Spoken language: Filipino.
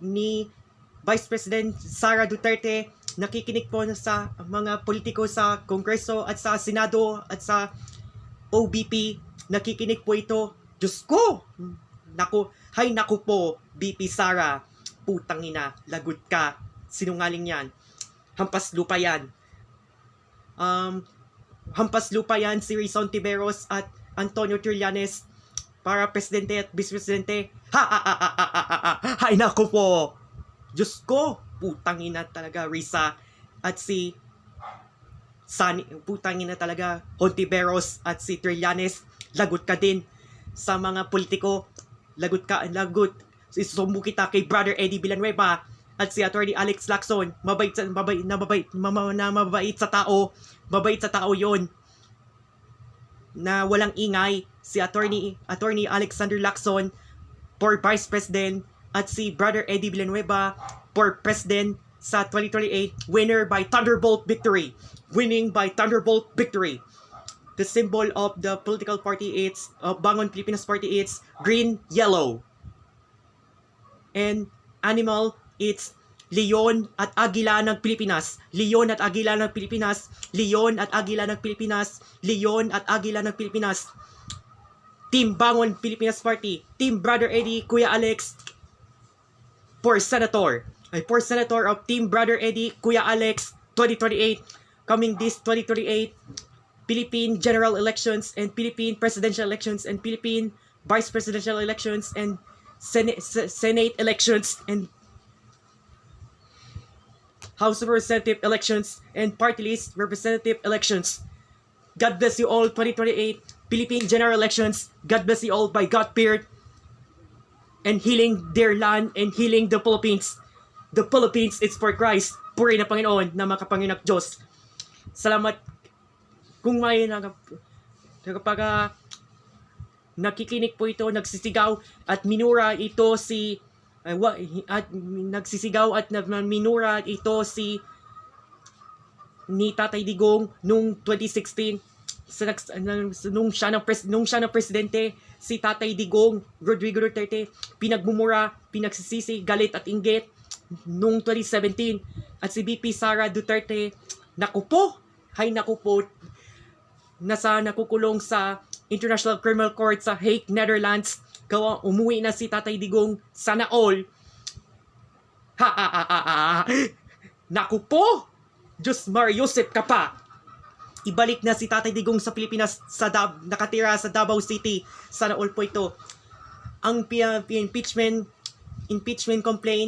ni Vice President Sara Duterte, nakikinig po sa mga politiko sa Kongreso at sa Senado at sa OBP. Nakikinig po ito. Diyos ko! Naku po, BP Sara. Putang ina, lagot ka. Sinungaling yan. Hampas lupa yan. Hampas lupa yan si Rizon Tiveros at Antonio Trillanes para presidente at vice-presidente. Hay naku po! Diyos ko! Putang ina talaga, Riza at si Sani, putang ina talaga, Hontiveros at si Trillanes. Lagot ka din sa mga politiko. Lagot ka, lagot. Isumbo kita kay Brother Eddie Villanueva at si Attorney Alex Lacson. Mabait sa tao. Mabait sa tao yon na walang ingay. Si Attorney Alexander Lacson for Vice President at si Brother Eddie Villanueva for President sa 2028, winner by Thunderbolt victory. Winning by Thunderbolt victory. The symbol of the political party is Bangon Pilipinas Party, it's green, yellow. And animal, it's Leon at Agila ng Pilipinas. Leon at Agila ng Pilipinas. Leon at Agila ng Pilipinas. Leon at Agila ng Pilipinas. Team Bangon Pilipinas Party. Team Brother Eddie, Kuya Alex for Senator. For Senator of Team Brother Eddie, Kuya Alex 2028. Coming this 2028, Philippine General Elections and Philippine Presidential Elections and Philippine Vice Presidential Elections and Senate Elections and House of Representative Elections and Party List Representative Elections. God bless you all 2028 Philippine General Elections. God bless you all by God period and healing their land and healing the Philippines. The Philippines is for Christ. Puri na Panginoon na makapanginak Diyos. Salamat kung may nakikinig po ito, nagsisigaw at minura ito si nagsisigaw at minura ito si ni Tatay Digong nung 2016 nung siya ng presidente. Si Tatay Digong Rodrigo Duterte pinagmumura, pinagsisisi, galit at inggit nung 2017. At si BP Sara Duterte, naku po, nasa nakukulong sa International Criminal Court sa Hague, Netherlands. Umuwi na si Tatay Digong, sana all. Naku po, Diyos Mariusip ka pa. Ibalik na si Tatay Digong sa Pilipinas, nakatira sa Davao City. Sana all po ito. Ang impeachment complaint